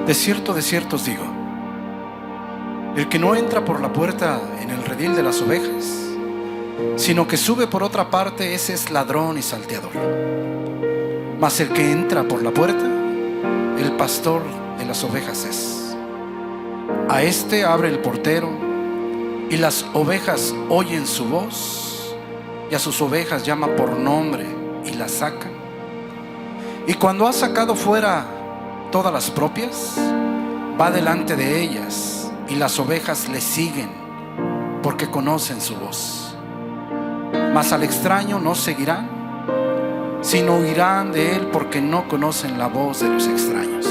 De cierto os digo, el que no entra por la puerta en el redil de las ovejas, sino que sube por otra parte, ese es ladrón y salteador. Mas el que entra por la puerta, el pastor de las ovejas es. A este abre el portero, y las ovejas oyen su voz, y a sus ovejas llama por nombre y las saca. Y cuando ha sacado fuera todas las propias, va delante de ellas, y las ovejas le siguen, porque conocen su voz. Mas al extraño no seguirán, sino huirán de él, porque no conocen la voz de los extraños.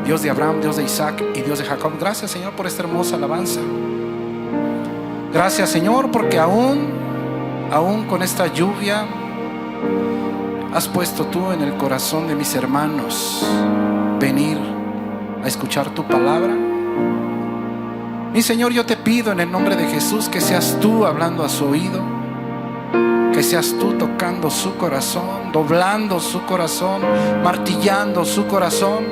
Dios de Abraham, Dios de Isaac y Dios de Jacob, gracias, Señor, por esta hermosa alabanza. Gracias, Señor, porque aún con esta lluvia has puesto tú en el corazón de mis hermanos venir a escuchar tu palabra. Mi Señor, yo te pido en el nombre de Jesús que seas tú hablando a su oído, que seas tú tocando su corazón, doblando su corazón, martillando su corazón.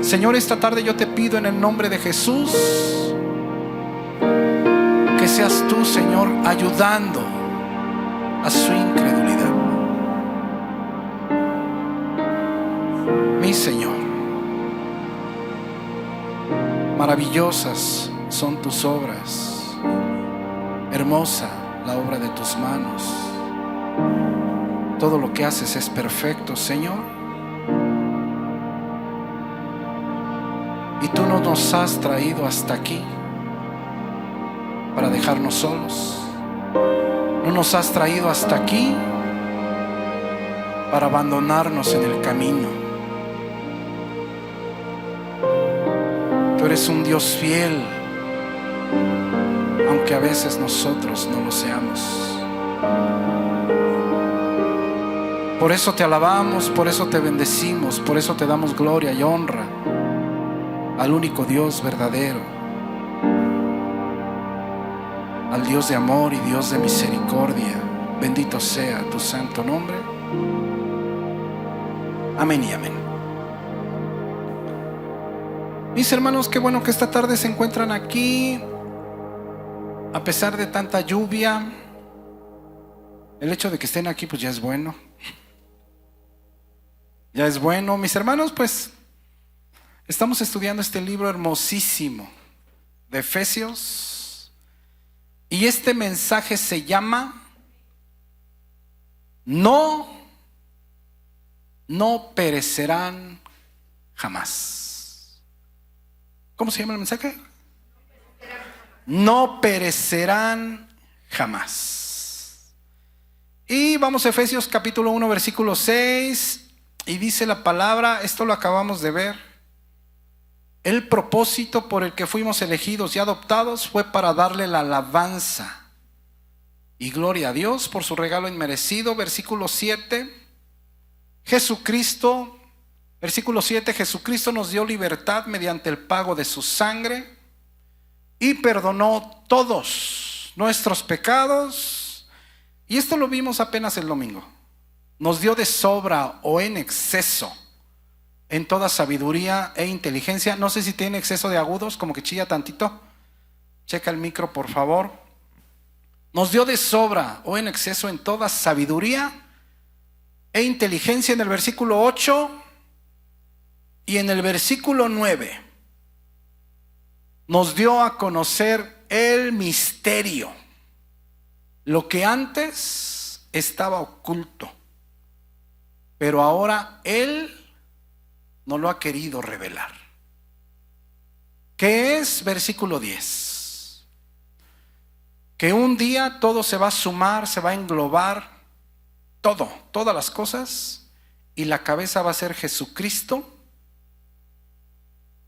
Señor, esta tarde yo te pido en el nombre de Jesús que seas tú, Señor, ayudando a su incredulidad. Mi Señor, maravillosas son tus obras, hermosa la obra de tus manos. Todo lo que haces es perfecto, Señor. Y tú no nos has traído hasta aquí para dejarnos solos. No nos has traído hasta aquí para abandonarnos en el camino. Tú eres un Dios fiel, aunque a veces nosotros no lo seamos. Por eso te alabamos, por eso te bendecimos, por eso te damos gloria y honra al único Dios verdadero, al Dios de amor y Dios de misericordia. Bendito sea tu santo nombre. Amén y amén. Mis hermanos, qué bueno que esta tarde se encuentran aquí a pesar de tanta lluvia. El hecho de que estén aquí pues ya es bueno. Ya es bueno. Mis hermanos, pues estamos estudiando este libro hermosísimo de Efesios, y este mensaje se llama No perecerán jamás. ¿Cómo se llama el mensaje? No perecerán jamás. Y vamos a Efesios capítulo 1 versículo 6, y dice la palabra, esto lo acabamos de ver: el propósito por el que fuimos elegidos y adoptados fue para darle la alabanza y gloria a Dios por su regalo inmerecido. Versículo 7, Jesucristo, versículo 7, Jesucristo nos dio libertad mediante el pago de su sangre y perdonó todos nuestros pecados. Y esto lo vimos apenas el domingo. Nos dio de sobra o en exceso en toda sabiduría e inteligencia. No sé si tiene exceso de agudos, como que chilla tantito. Checa el micro, por favor. Nos dio de sobra o en exceso en toda sabiduría e inteligencia, en el versículo 8 y en el versículo 9. Nos dio a conocer el misterio, lo que antes estaba oculto, pero ahora Él no lo ha querido revelar. ¿Qué es? Versículo 10. Que un día todo se va a sumar, se va a englobar, todas las cosas, y la cabeza va a ser Jesucristo.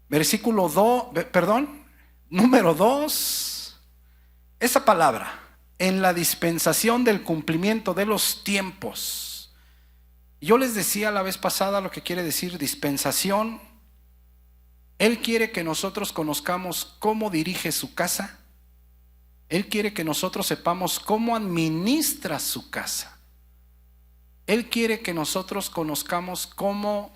Versículo 2, número 2. Esa palabra, en la dispensación del cumplimiento de los tiempos. Yo les decía la vez pasada lo que quiere decir dispensación. Él quiere que nosotros conozcamos cómo dirige su casa. Él quiere que nosotros sepamos cómo administra su casa. Él quiere que nosotros conozcamos cómo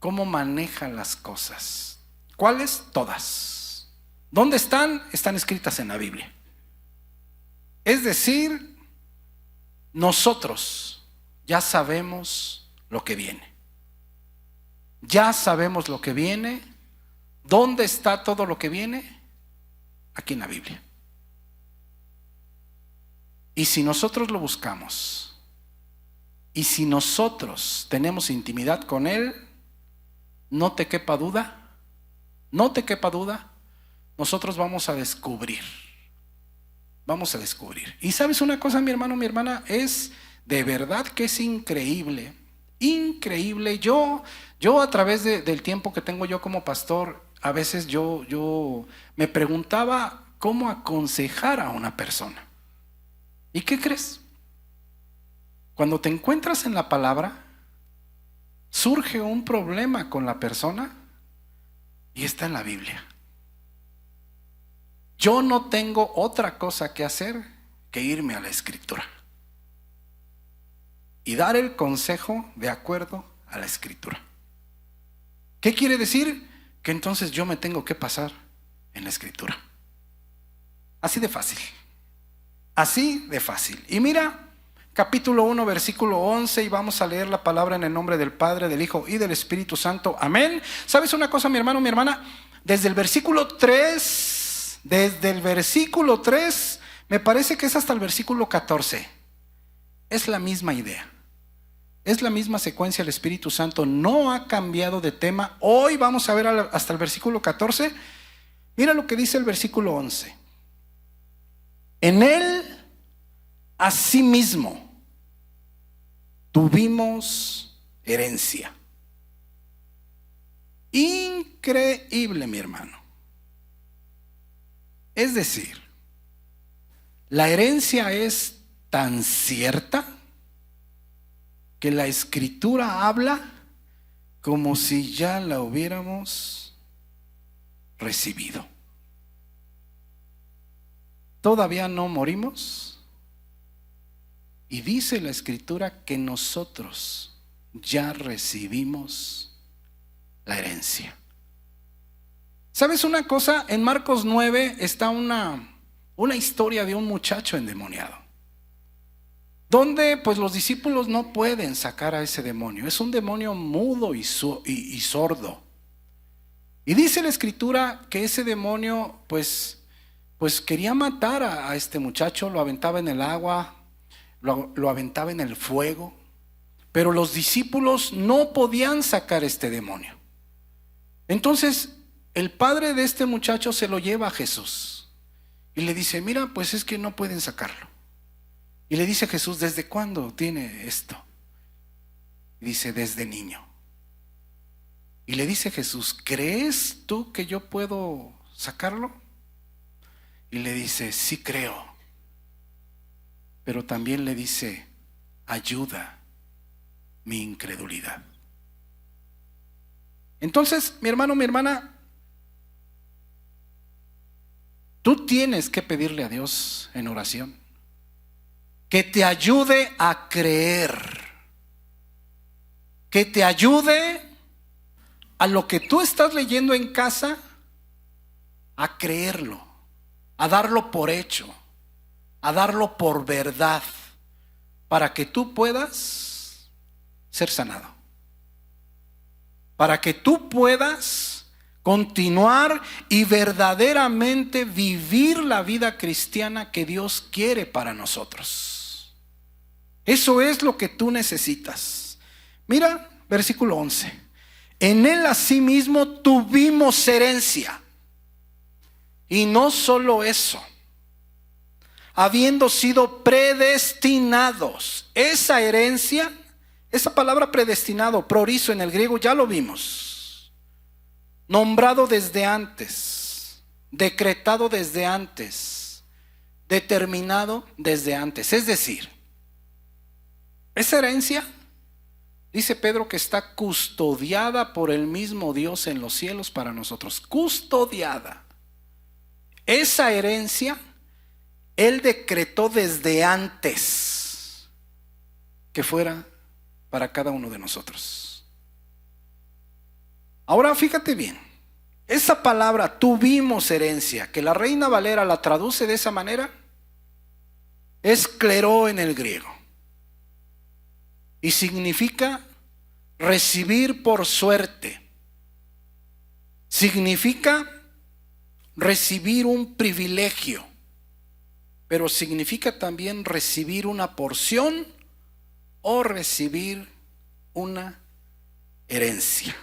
cómo maneja las cosas. ¿Cuáles? Todas. ¿Dónde están? Están escritas en la Biblia. Es decir, nosotros ya sabemos lo que viene. Ya sabemos lo que viene. ¿Dónde está todo lo que viene? Aquí en la Biblia. Y si nosotros lo buscamos, y si nosotros tenemos intimidad con Él, no te quepa duda, nosotros vamos a descubrir. Y sabes una cosa, mi hermano, mi hermana, es de verdad que es increíble. Yo a través del tiempo que tengo yo como pastor, a veces yo me preguntaba cómo aconsejar a una persona. ¿Y qué crees? Cuando te encuentras en la palabra, surge un problema con la persona y está en la Biblia. Yo no tengo otra cosa que hacer que irme a la Escritura y dar el consejo de acuerdo a la Escritura. ¿Qué quiere decir? Que entonces yo me tengo que pasar en la Escritura. Así de fácil. Y mira, capítulo 1, versículo 11, y vamos a leer la palabra en el nombre del Padre, del Hijo y del Espíritu Santo. Amén. ¿Sabes una cosa, mi hermano, mi hermana? Desde el versículo 3, me parece que es hasta el versículo 14. Es la misma idea. Es la misma secuencia. El Espíritu Santo no ha cambiado de tema. Hoy vamos a ver hasta el versículo 14. Mira lo que dice el versículo 11. En Él, asimismo, tuvimos herencia. Increíble, mi hermano. Es decir, la herencia es tan cierta que la Escritura habla como si ya la hubiéramos recibido. Todavía no morimos y dice la Escritura que nosotros ya recibimos la herencia. ¿Sabes una cosa? En Marcos 9 está una historia de un muchacho endemoniado, donde pues los discípulos no pueden sacar a ese demonio. Es un demonio mudo y sordo. Y dice la Escritura que ese demonio pues quería matar a este muchacho, lo aventaba en el agua, lo aventaba en el fuego, pero los discípulos no podían sacar este demonio. Entonces el padre de este muchacho se lo lleva a Jesús y le dice: mira, pues es que no pueden sacarlo. Y le dice a Jesús: ¿desde cuándo tiene esto? Y dice: desde niño. Y le dice Jesús: ¿crees tú que yo puedo sacarlo? Y le dice: sí creo. Pero también le dice: ayuda mi incredulidad. Entonces, mi hermano, mi hermana, tú tienes que pedirle a Dios en oración que te ayude a creer, que te ayude a lo que tú estás leyendo en casa, a creerlo, a darlo por hecho, a darlo por verdad, para que tú puedas ser sanado, para que tú puedas continuar y verdaderamente vivir la vida cristiana que Dios quiere para nosotros. Eso es lo que tú necesitas. Mira, versículo 11. En Él asimismo tuvimos herencia. Y no solo eso, habiendo sido predestinados. Esa herencia, esa palabra predestinado, prorizo en el griego, ya lo vimos. Nombrado desde antes, decretado desde antes, determinado desde antes. Es decir, esa herencia, dice Pedro, que está custodiada por el mismo Dios en los cielos para nosotros. Custodiada. Esa herencia Él decretó desde antes que fuera para cada uno de nosotros. Ahora fíjate bien, esa palabra tuvimos herencia, que la Reina Valera la traduce de esa manera, es cleró en el griego. Y significa recibir por suerte. Significa recibir un privilegio, pero significa también recibir una porción o recibir una herencia.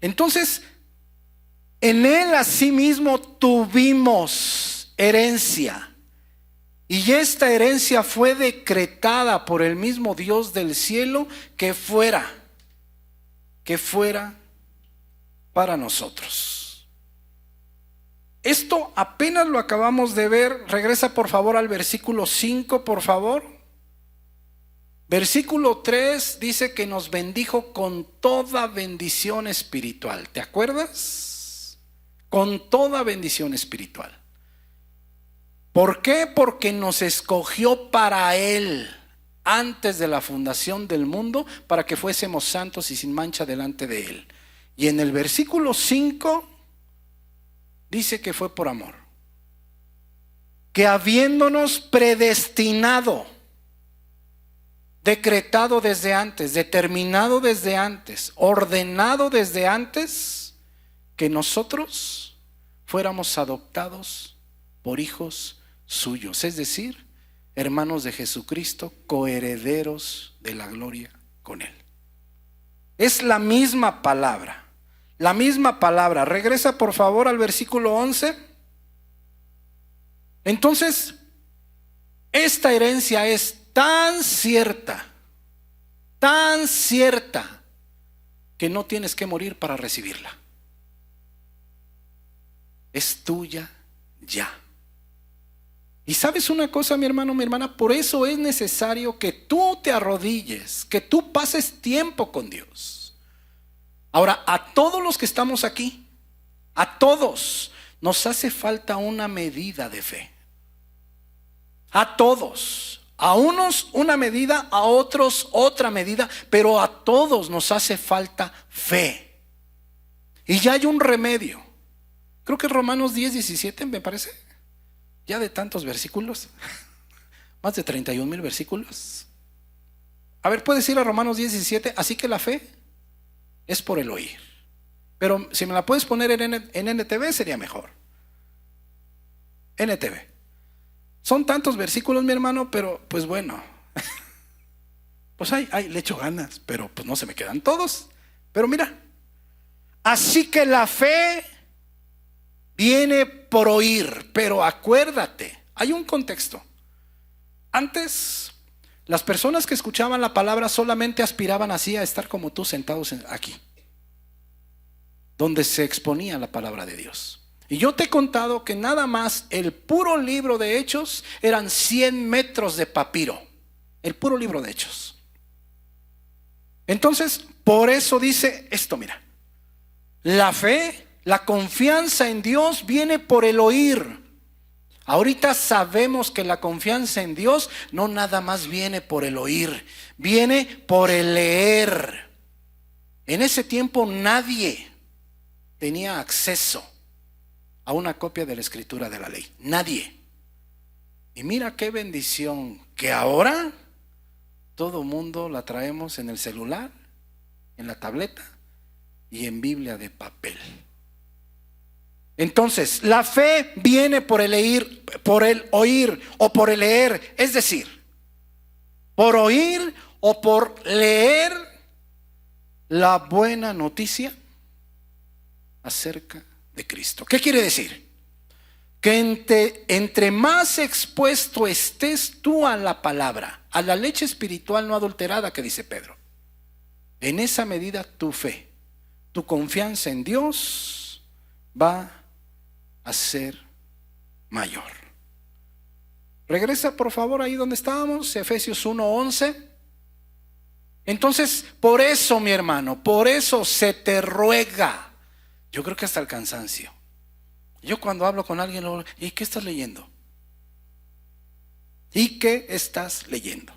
Entonces, en Él asimismo tuvimos herencia, y esta herencia fue decretada por el mismo Dios del cielo que fuera para nosotros. Esto apenas lo acabamos de ver. Regresa por favor al versículo 5, por favor. Versículo 3 dice que nos bendijo con toda bendición espiritual. ¿Te acuerdas? Con toda bendición espiritual. ¿Por qué? Porque nos escogió para Él antes de la fundación del mundo, para que fuésemos santos y sin mancha delante de Él. Y en el versículo 5 dice que fue por amor, que habiéndonos predestinado, decretado desde antes, determinado desde antes, ordenado desde antes, que nosotros fuéramos adoptados por hijos suyos, es decir, hermanos de Jesucristo, coherederos de la gloria con Él. Es la misma palabra, la misma palabra. Regresa por favor al versículo 11. Entonces, esta herencia es tan cierta, que no tienes que morir para recibirla. Es tuya ya. Y sabes una cosa, mi hermano, mi hermana, por eso es necesario que tú te arrodilles, que tú pases tiempo con Dios. Ahora, a todos los que estamos aquí, a todos nos hace falta una medida de fe. A todos, a unos una medida, a otros otra medida, pero a todos nos hace falta fe. Y ya hay un remedio. Creo que Romanos 10:17 me parece. Ya de tantos versículos, más de 31,000 versículos. A ver, puedes ir a Romanos 10:17. Así que la fe es por el oír. Pero si me la puedes poner en NTV sería mejor. NTV. Son tantos versículos, mi hermano, pero pues bueno. Pues le echo ganas, pero pues no se me quedan todos. Pero mira, así que la fe viene por oír, pero acuérdate, hay un contexto. Antes, las personas que escuchaban la palabra solamente aspiraban así a estar como tú sentados aquí, donde se exponía la palabra de Dios. Y yo te he contado que nada más el puro libro de Hechos eran 100 metros de papiro, el puro libro de Hechos. Entonces, por eso dice esto, mira, la fe, la confianza en Dios viene por el oír. Ahorita sabemos que la confianza en Dios no nada más viene por el oír, viene por el leer. En ese tiempo nadie tenía acceso a una copia de la escritura de la ley. Nadie. Y mira qué bendición que ahora todo mundo la traemos en el celular, en la tableta y en Biblia de papel. Entonces, la fe viene por el oír o por el leer, es decir, por oír o por leer la buena noticia acerca de Cristo. ¿Qué quiere decir? Que entre más expuesto estés tú a la palabra, a la leche espiritual no adulterada que dice Pedro, en esa medida tu fe, tu confianza en Dios va a ser mayor. Regresa por favor ahí donde estábamos, Efesios 1:11. Entonces, por eso, mi hermano, por eso se te ruega, yo creo que hasta el cansancio. Yo cuando hablo con alguien, ¿y qué estás leyendo? ¿Y qué estás leyendo?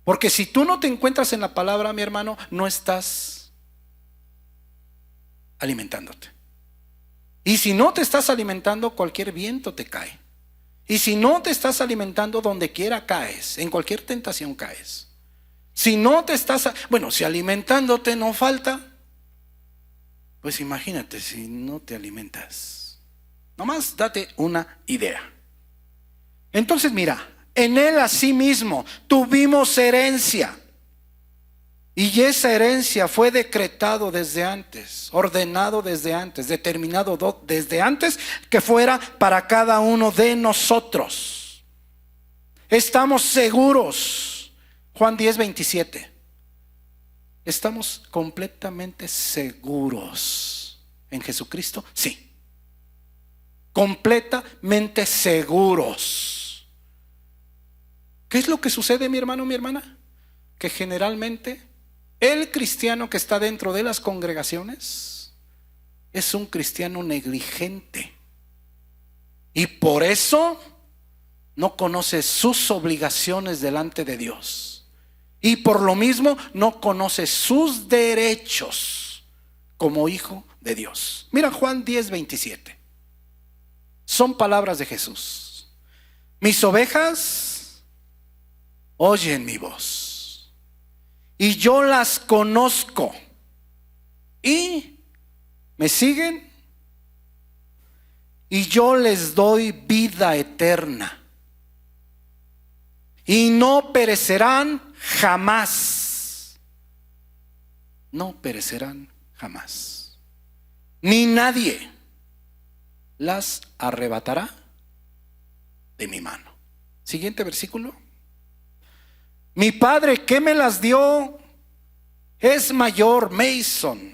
Porque si tú no te encuentras en la palabra, mi hermano, no estás alimentándote. Y si no te estás alimentando, cualquier viento te cae. Y si no te estás alimentando, donde quiera caes, en cualquier tentación caes. Si no te estás, si alimentándote no falta, pues imagínate si no te alimentas. Nomás date una idea. Entonces mira, en Él asimismo tuvimos herencia. Y esa herencia fue decretado desde antes, ordenado desde antes, determinado desde antes que fuera para cada uno de nosotros. Estamos seguros. Juan 10:27. ¿Estamos completamente seguros en Jesucristo? Sí. Completamente seguros. ¿Qué es lo que sucede, mi hermano, mi hermana? Que generalmente el cristiano que está dentro de las congregaciones es un cristiano negligente. Y por eso no conoce sus obligaciones delante de Dios. Y por lo mismo no conoce sus derechos como hijo de Dios. Mira Juan 10:27. Son palabras de Jesús. Mis ovejas oyen mi voz. Y yo las conozco. Y me siguen. Y yo les doy vida eterna. Y no perecerán jamás. No perecerán jamás. Ni nadie las arrebatará de mi mano. Siguiente versículo. Mi Padre que me las dio es mayor, Mason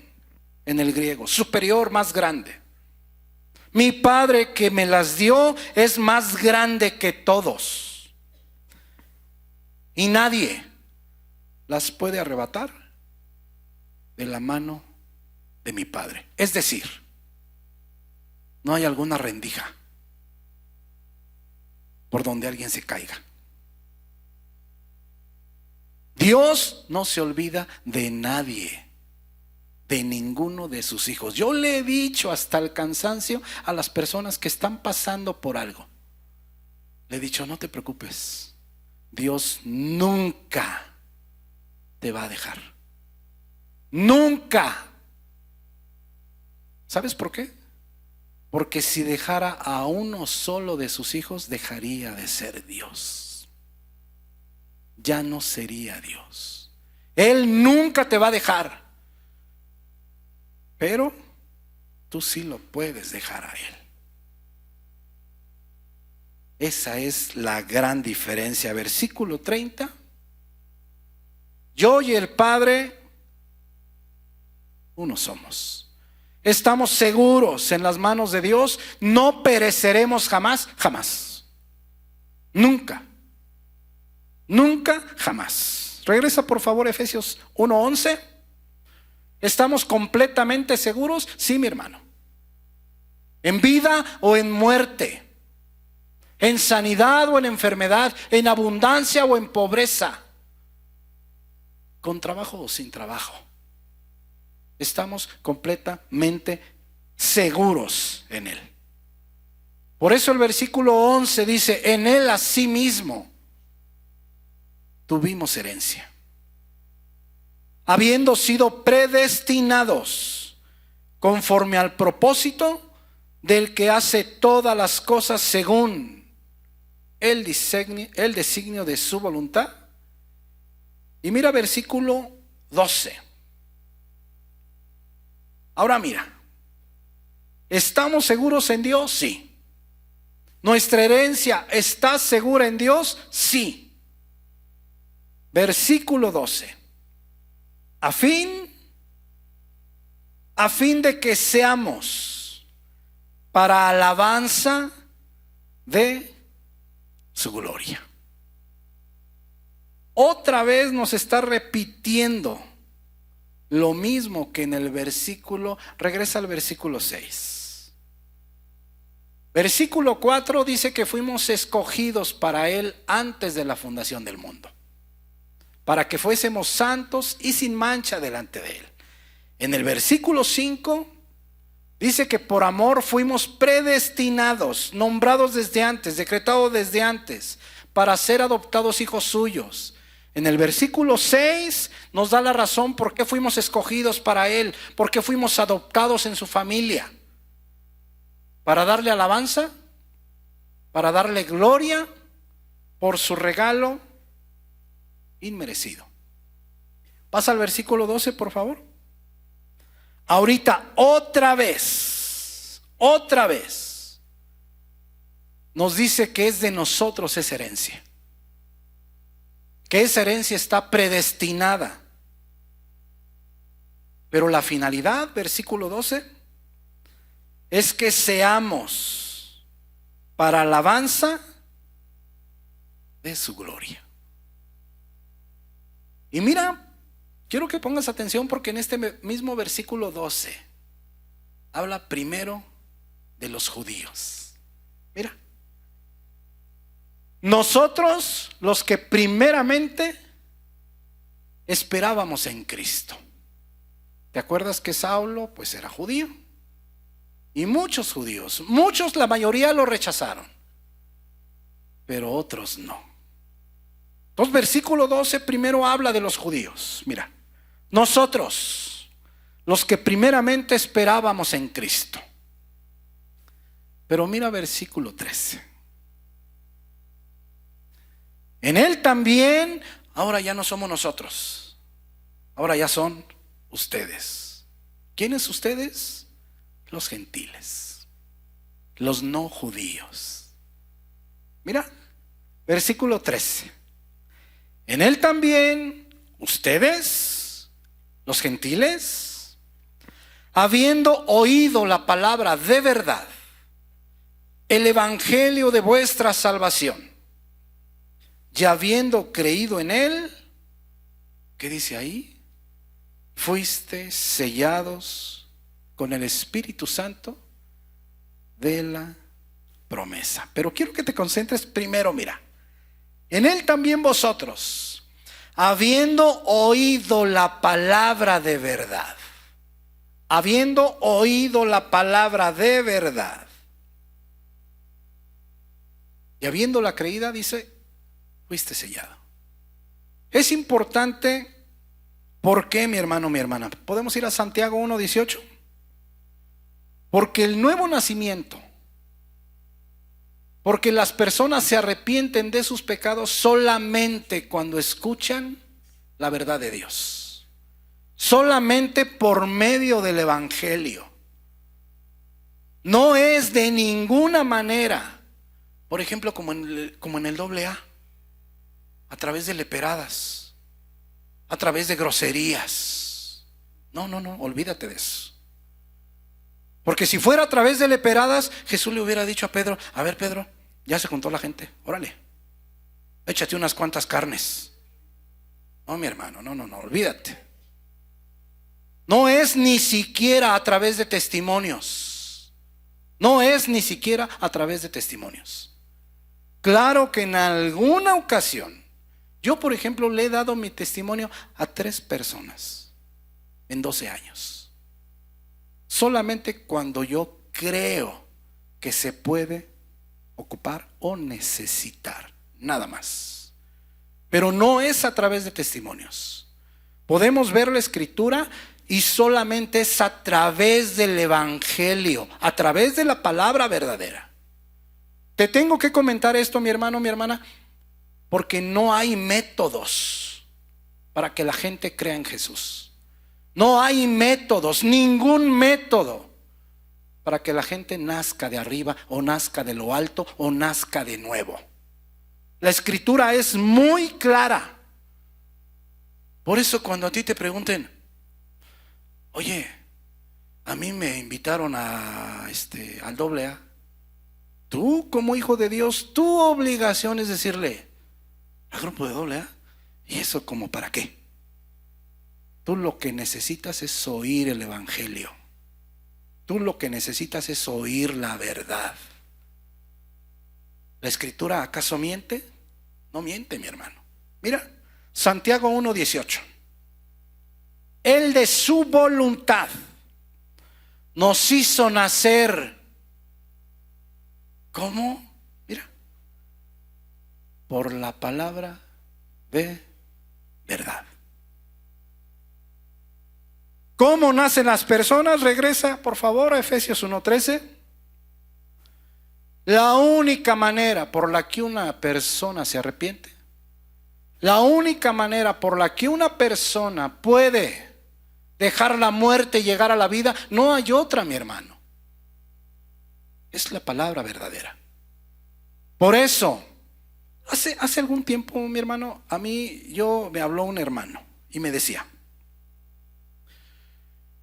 en el griego, superior, más grande. Mi Padre que me las dio es más grande que todos. Y nadie las puede arrebatar de la mano de mi Padre. Es decir, no hay alguna rendija por donde alguien se caiga. Dios no se olvida de nadie, de ninguno de sus hijos. Yo le he dicho hasta el cansancio a las personas que están pasando por algo. Le he dicho, no te preocupes, Dios nunca te va a dejar. Nunca. ¿Sabes por qué? Porque si dejara a uno solo de sus hijos, dejaría de ser Dios. Ya no sería Dios. Él nunca te va a dejar. Pero tú sí lo puedes dejar a Él. Esa es la gran diferencia. Versículo 30. Yo y el Padre, uno somos. Estamos seguros en las manos de Dios. No pereceremos jamás, jamás. Nunca. Nunca, jamás. Regresa por favor Efesios 1:11. ¿Estamos completamente seguros? Sí, mi hermano. En vida o en muerte, en sanidad o en enfermedad, en abundancia o en pobreza, con trabajo o sin trabajo. Estamos completamente seguros en Él. Por eso el versículo 11 dice, en Él asimismo tuvimos herencia, habiendo sido predestinados conforme al propósito del que hace todas las cosas según el designio de su voluntad. Y mira versículo 12. Ahora mira, ¿estamos seguros en Dios? Sí. ¿Nuestra herencia está segura en Dios? Sí. Versículo 12. A fin de que seamos para alabanza de su gloria. Otra vez nos está repitiendo lo mismo que en el versículo. Regresa al versículo 6. Versículo 4 dice que fuimos escogidos para Él antes de la fundación del mundo, para que fuésemos santos y sin mancha delante de Él. En el versículo 5 Dice que por amor fuimos predestinados, nombrados desde antes, decretados desde antes, para ser adoptados hijos suyos. En el versículo 6 nos da la razón por qué fuimos escogidos para Él, por qué fuimos adoptados en su familia. Para darle alabanza, para darle gloria por su regalo inmerecido. Pasa al versículo 12, por favor. Ahorita otra vez nos dice que es de nosotros esa herencia, que esa herencia está predestinada. Pero la finalidad, versículo 12, es que seamos para alabanza de su gloria. Y mira, quiero que pongas atención porque en este mismo versículo 12 habla primero de los judíos. Mira, nosotros los que primeramente esperábamos en Cristo. ¿Te acuerdas que Saulo pues era judío? Y muchos judíos, la mayoría lo rechazaron, pero otros no. Entonces versículo 12 primero habla de los judíos. Mira, nosotros los que primeramente esperábamos en Cristo. Pero mira versículo 13. En Él también, ahora ya no somos nosotros, ahora ya son ustedes. ¿Quiénes ustedes? Los gentiles, los no judíos. Mira, versículo 13. En Él también, ustedes, los gentiles, habiendo oído la palabra de verdad, el evangelio de vuestra salvación, y habiendo creído en Él, ¿qué dice ahí? Fuiste sellados con el Espíritu Santo de la promesa. Pero quiero que te concentres primero, mira. En Él también vosotros, habiendo oído la palabra de verdad, habiendo oído la palabra de verdad, y habiéndola creída, dice, fuiste sellado. Es importante, ¿por qué, mi hermano, mi hermana? ¿Podemos ir a Santiago 1:18? Porque el nuevo nacimiento, porque las personas se arrepienten de sus pecados solamente cuando escuchan la verdad de Dios, solamente por medio del evangelio. No es de ninguna manera, por ejemplo, como en el AA, a través de leperadas, a través de groserías. No, olvídate de eso. Porque si fuera a través de leperadas, Jesús le hubiera dicho a Pedro, a ver Pedro, ya se juntó la gente, órale, échate unas cuantas carnes. No, mi hermano, no, olvídate. No es ni siquiera a través de testimonios. No es ni siquiera a través de testimonios. Claro que en alguna ocasión, yo por ejemplo le he dado mi testimonio a 3 personas en 12 años. Solamente cuando yo creo que se puede ocupar o necesitar, nada más. Pero no es a través de testimonios. Podemos ver la escritura y solamente es a través del evangelio, a través de la palabra verdadera. Te tengo que comentar esto, mi hermano, mi hermana, porque no hay métodos para que la gente crea en Jesús. No hay métodos, ningún método para que la gente nazca de arriba o nazca de lo alto o nazca de nuevo. La escritura es muy clara. Por eso cuando a ti te pregunten, oye, a mí me invitaron al AA, tú como hijo de Dios, tu obligación es decirle, ¿al grupo de AA? ¿Y eso como para qué? Tú lo que necesitas es oír el evangelio. Tú lo que necesitas es oír la verdad. ¿La escritura acaso miente? No miente, mi hermano. Mira, Santiago 1:18. Él de su voluntad nos hizo nacer. ¿Cómo? Mira, por la palabra de verdad. ¿Cómo nacen las personas? Regresa, por favor, a Efesios 1:13. La única manera por la que una persona se arrepiente, la única manera por la que una persona puede dejar la muerte y llegar a la vida, no hay otra, mi hermano. Es la palabra verdadera. Por eso, hace algún tiempo, mi hermano, me habló un hermano y me decía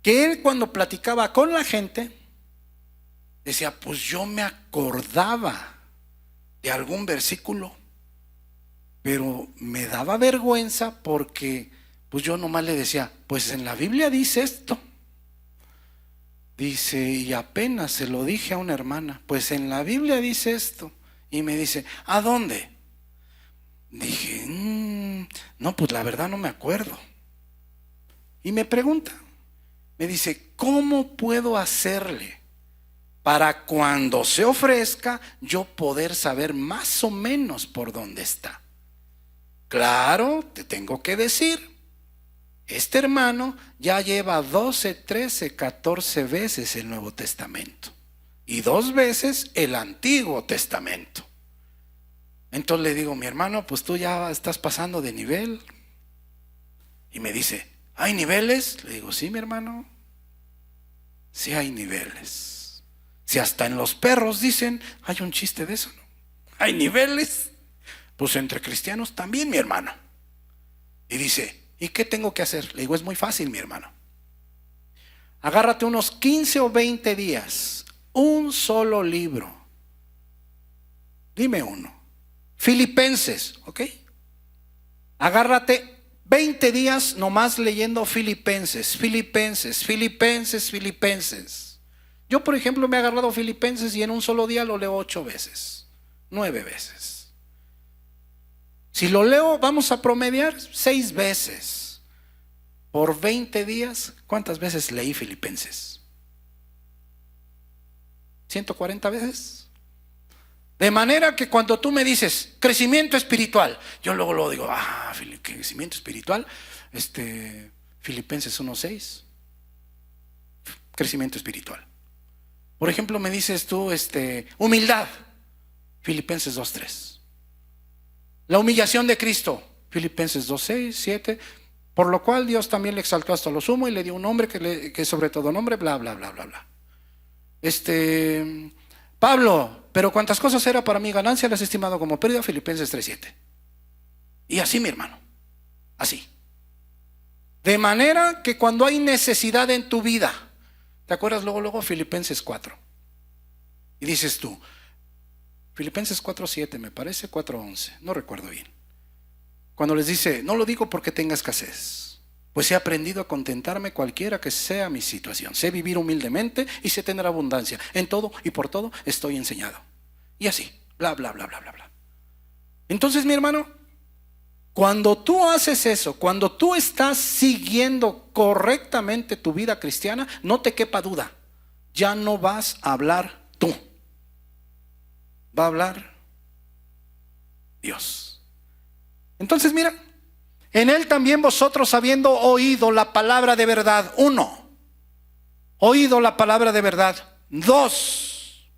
que él, cuando platicaba con la gente, decía, pues yo me acordaba de algún versículo, pero me daba vergüenza porque pues yo nomás le decía, pues en la Biblia dice esto. Dice, y apenas se lo dije a una hermana, pues en la Biblia dice esto. Y me dice, ¿a dónde? Dije, no, pues la verdad no me acuerdo. Y me pregunta, me dice, ¿cómo puedo hacerle para cuando se ofrezca yo poder saber más o menos por dónde está? Claro, te tengo que decir, este hermano ya lleva 12, 13, 14 veces el Nuevo Testamento y 2 veces el Antiguo Testamento. Entonces le digo, mi hermano, pues tú ya estás pasando de nivel. Y me dice, ¿hay niveles? Le digo, sí, mi hermano, sí hay niveles. Si hasta en los perros dicen, hay un chiste de eso, ¿no? Hay niveles. Pues entre cristianos también, mi hermano. Y dice, ¿y qué tengo que hacer? Le digo, es muy fácil, mi hermano. Agárrate unos 15 o 20 días, un solo libro. Dime uno. Filipenses, ¿ok? Agárrate 20 días nomás leyendo Filipenses. Yo, por ejemplo, me he agarrado Filipenses y en un solo día lo leo 8 veces, 9 veces. Si lo leo, vamos a promediar 6 veces. Por 20 días, ¿cuántas veces leí Filipenses? 140 veces. De manera que cuando tú me dices crecimiento espiritual, yo luego digo, crecimiento espiritual, Filipenses 1:6, crecimiento espiritual. Por ejemplo, me dices tú, humildad, Filipenses 2:3. La humillación de Cristo, Filipenses 2:6, 7, por lo cual Dios también le exaltó hasta lo sumo y le dio un nombre que sobre todo nombre, bla, bla, bla, bla, bla. Pablo, pero cuantas cosas era para mí ganancia, las he estimado como pérdida, Filipenses 3:7. Y así, mi hermano, así. De manera que cuando hay necesidad en tu vida, ¿te acuerdas luego Filipenses 4? Y dices tú, Filipenses 4:7, me parece 4:11, no recuerdo bien. Cuando les dice, no lo digo porque tenga escasez, pues he aprendido a contentarme cualquiera que sea mi situación. Sé vivir humildemente y sé tener abundancia. En todo y por todo estoy enseñado. Y así, bla, bla, bla, bla, bla, bla. Entonces, mi hermano, cuando tú haces eso, cuando tú estás siguiendo correctamente tu vida cristiana, no te quepa duda, ya no vas a hablar tú. Va a hablar Dios. Entonces, mira, en él también vosotros, habiendo oído la palabra de verdad, 1, oído la palabra de verdad, 2,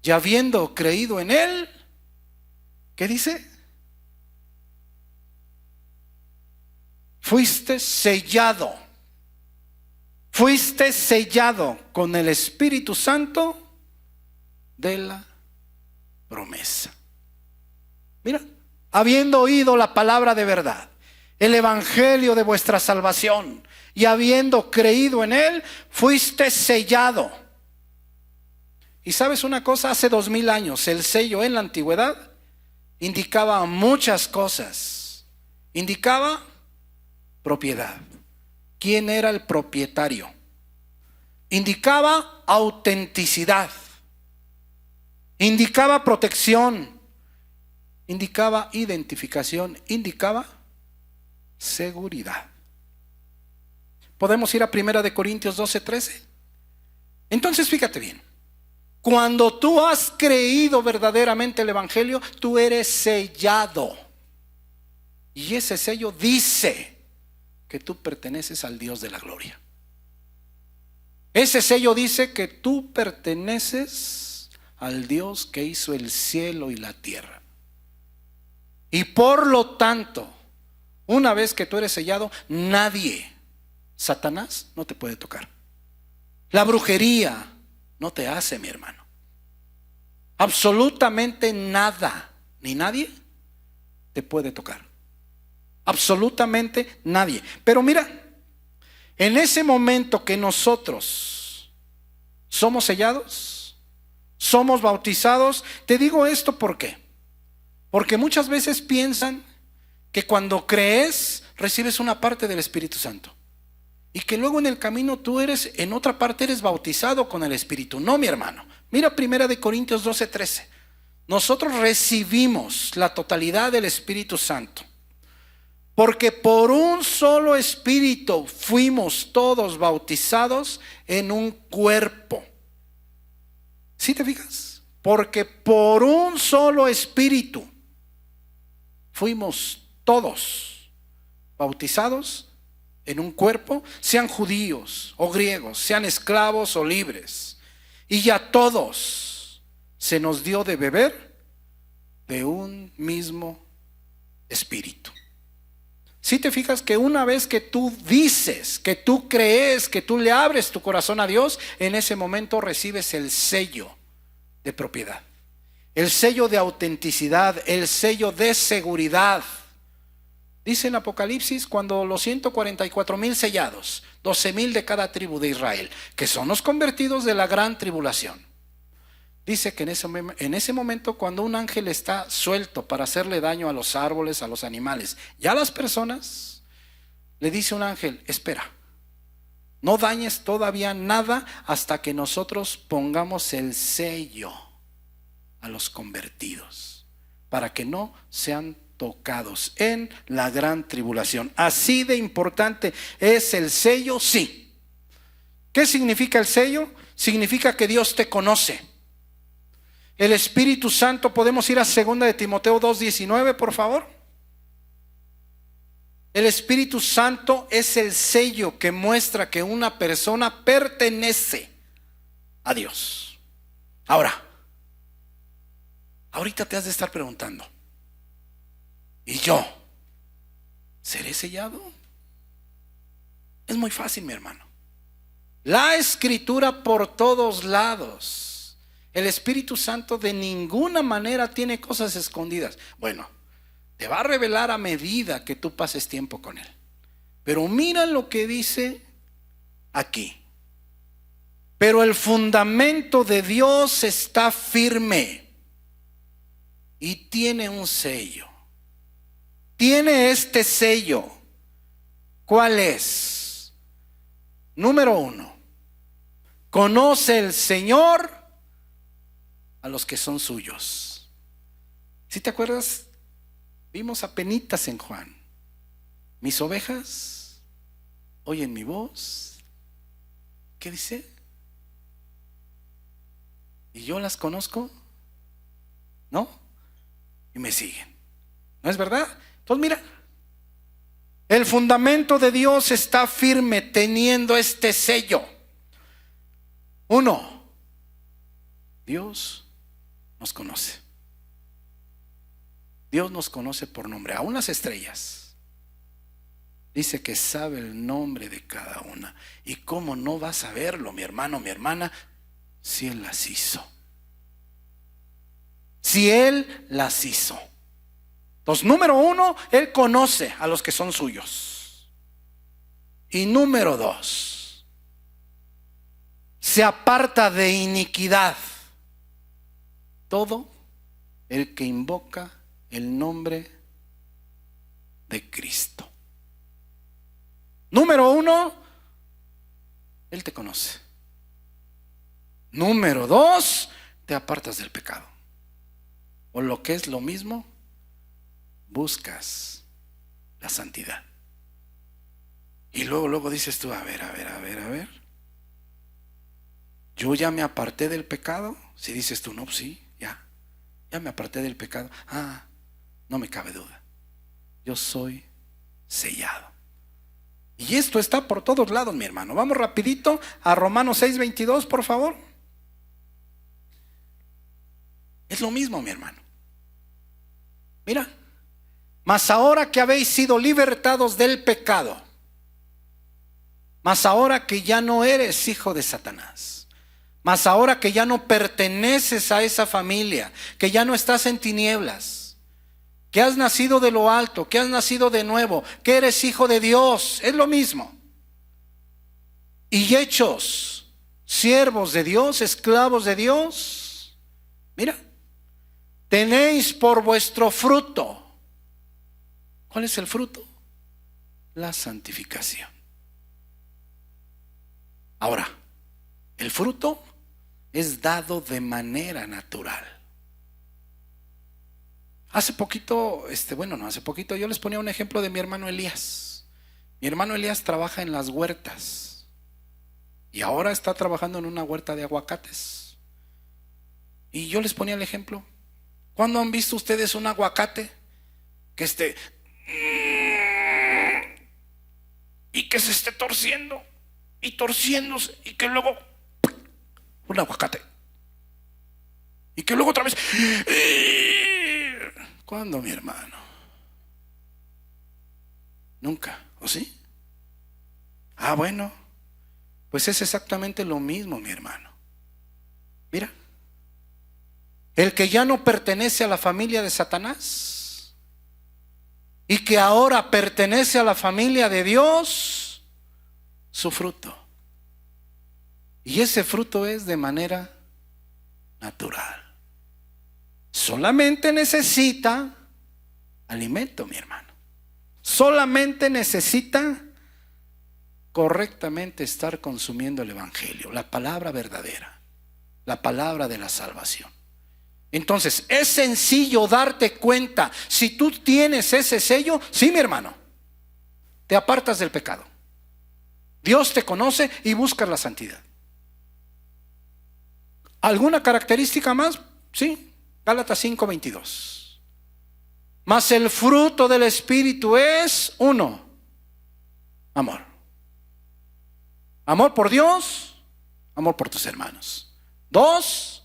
y habiendo creído en él, ¿qué dice? Fuiste sellado con el Espíritu Santo de la promesa. Mira, habiendo oído la palabra de verdad, el evangelio de vuestra salvación, y habiendo creído en él, fuiste sellado. Y sabes una cosa, hace 2000 años el sello en la antigüedad indicaba muchas cosas. Indicaba propiedad. ¿Quién era el propietario? Indicaba autenticidad. Indicaba protección, indicaba identificación, indicaba seguridad. Podemos ir a 1 Corintios 12:13. Entonces fíjate bien, cuando tú has creído verdaderamente el Evangelio, tú eres sellado. Y ese sello dice que tú perteneces al Dios de la gloria. Ese sello dice que tú perteneces al Dios que hizo el cielo y la tierra. Y por lo tanto, una vez que tú eres sellado, nadie, Satanás, no te puede tocar. La brujería no te hace, mi hermano. Absolutamente nada, ni nadie te puede tocar. Absolutamente nadie. Pero mira, en ese momento que nosotros somos sellados, somos bautizados, te digo esto ¿por qué? Porque muchas veces piensan que cuando crees recibes una parte del Espíritu Santo y que luego en el camino tú en otra parte eres bautizado con el Espíritu. No, mi hermano. Mira 1 Corintios 12:13. Nosotros recibimos la totalidad del Espíritu Santo, porque por un solo Espíritu fuimos todos bautizados en un cuerpo. ¿Sí te fijas? Porque por un solo Espíritu fuimos todos bautizados en un cuerpo, sean judíos o griegos, sean esclavos o libres. Y a todos se nos dio de beber de un mismo Espíritu. Si te fijas que una vez que tú dices, que tú crees, que tú le abres tu corazón a Dios, en ese momento recibes el sello de propiedad, el sello de autenticidad, el sello de seguridad. Dice en Apocalipsis, cuando los 144,000 sellados, 12,000 de cada tribu de Israel, que son los convertidos de la gran tribulación. Dice que en ese momento, cuando un ángel está suelto para hacerle daño a los árboles, a los animales y a las personas, le dice un ángel: espera, no dañes todavía nada hasta que nosotros pongamos el sello a los convertidos, para que no sean tocados en la gran tribulación. Así de importante es el sello, sí. ¿Qué significa el sello? Significa que Dios te conoce. El Espíritu Santo, podemos ir a 2 de Timoteo 2:19, por favor. El Espíritu Santo es el sello que muestra que una persona pertenece a Dios. Ahorita te has de estar preguntando: ¿y yo seré sellado? Es muy fácil, mi hermano. La Escritura por todos lados. El Espíritu Santo de ninguna manera tiene cosas escondidas. Bueno, te va a revelar a medida que tú pases tiempo con Él. Pero mira lo que dice aquí. Pero el fundamento de Dios está firme y tiene un sello. Tiene este sello. ¿Cuál es? Número 1. Conoce el Señor a los que son suyos. ¿Sí te acuerdas? Vimos apenitas en Juan: mis ovejas oyen mi voz. ¿Qué dice? Y yo las conozco, ¿no? Y me siguen. ¿No es verdad? Entonces mira, el fundamento de Dios está firme teniendo este sello. 1. Dios nos conoce. Dios nos conoce por nombre. Aún las estrellas. Dice que sabe el nombre de cada una. ¿Y cómo no vas a saberlo, mi hermano, mi hermana, si Él las hizo? Si Él las hizo. Entonces, número 1, Él conoce a los que son suyos. Y número 2, se aparta de iniquidad todo el que invoca el nombre de Cristo. Número 1, Él te conoce. Número 2, te apartas del pecado. O lo que es lo mismo, buscas la santidad. Y luego dices tú: a ver. Yo ya me aparté del pecado. Si dices tú, no, pues sí, ya me aparté del pecado. No me cabe duda. Yo soy sellado. Y esto está por todos lados, mi hermano. Vamos rapidito a Romanos 6:22, por favor. Es lo mismo, mi hermano. Mira, mas ahora que habéis sido libertados del pecado, mas ahora que ya no eres hijo de Satanás, mas ahora que ya no perteneces a esa familia, que ya no estás en tinieblas, que has nacido de lo alto, que has nacido de nuevo, que eres hijo de Dios, es lo mismo. Y hechos siervos de Dios, esclavos de Dios, mira, tenéis por vuestro fruto. ¿Cuál es el fruto? La santificación. Ahora, el fruto es dado de manera natural. Hace poquito, yo les ponía un ejemplo de mi hermano Elías. Mi hermano Elías trabaja en las huertas y ahora está trabajando en una huerta de aguacates. Y yo les ponía el ejemplo. ¿Cuándo han visto ustedes un aguacate que y que se esté torciendo y torciéndose y que luego un aguacate y que luego otra vez? ¿Cuándo, mi hermano? Nunca, ¿o sí? Bueno, pues es exactamente lo mismo, mi hermano. Mira, el que ya no pertenece a la familia de Satanás y que ahora pertenece a la familia de Dios, su fruto. Y ese fruto es de manera natural. Solamente necesita alimento, mi hermano. Solamente necesita correctamente estar consumiendo el evangelio, la palabra verdadera, la palabra de la salvación. Entonces, es sencillo darte cuenta. Si tú tienes ese sello, sí, mi hermano, te apartas del pecado. Dios te conoce y buscas la santidad. ¿Alguna característica más? Sí. Gálatas 5:22. Mas el fruto del Espíritu es, 1, amor. Amor por Dios, amor por tus hermanos. 2,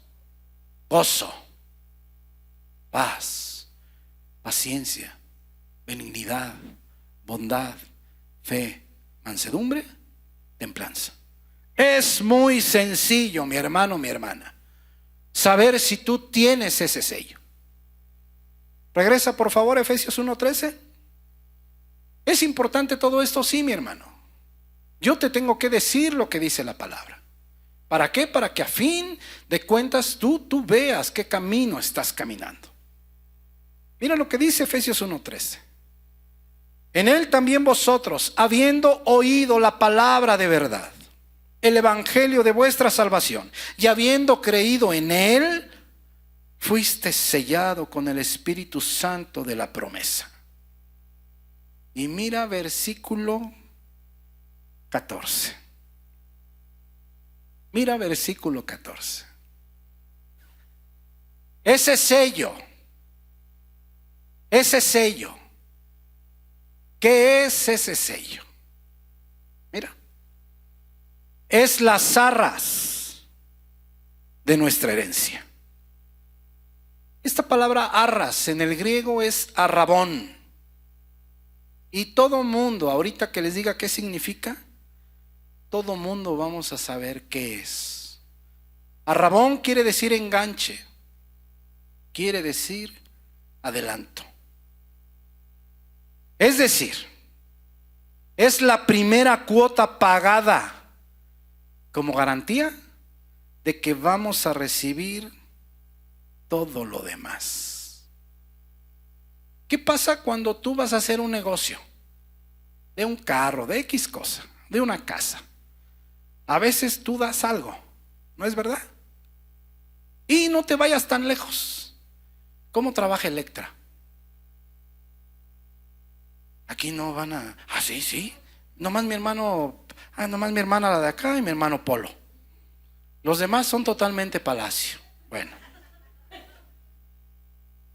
gozo, paz, paciencia, benignidad, bondad, fe, mansedumbre, templanza. Es muy sencillo, mi hermano, mi hermana, saber si tú tienes ese sello. Regresa por favor a Efesios 1:13. ¿Es importante todo esto? Sí, mi hermano. Yo te tengo que decir lo que dice la palabra. ¿Para qué? Para que a fin de cuentas tú veas qué camino estás caminando. Mira lo que dice Efesios 1:13. En él también vosotros, habiendo oído la palabra de verdad, el evangelio de vuestra salvación, y habiendo creído en él, fuiste sellado con el Espíritu Santo de la promesa. Y mira versículo 14. Mira versículo 14. Ese sello, ¿qué es ese sello? Mira, es las arras de nuestra herencia. Esta palabra arras en el griego es arrabón. Y todo mundo, ahorita que les diga qué significa, todo mundo vamos a saber qué es. Arrabón quiere decir enganche, quiere decir adelanto. Es decir, es la primera cuota pagada como garantía de que vamos a recibir todo lo demás. ¿Qué pasa cuando tú vas a hacer un negocio? De un carro, de X cosa, de una casa. A veces tú das algo, ¿no es verdad? Y no te vayas tan lejos. ¿Cómo trabaja Electra? Aquí no van a... sí. Nomás mi hermana la de acá y mi hermano Polo. Los demás son totalmente palacio. Bueno.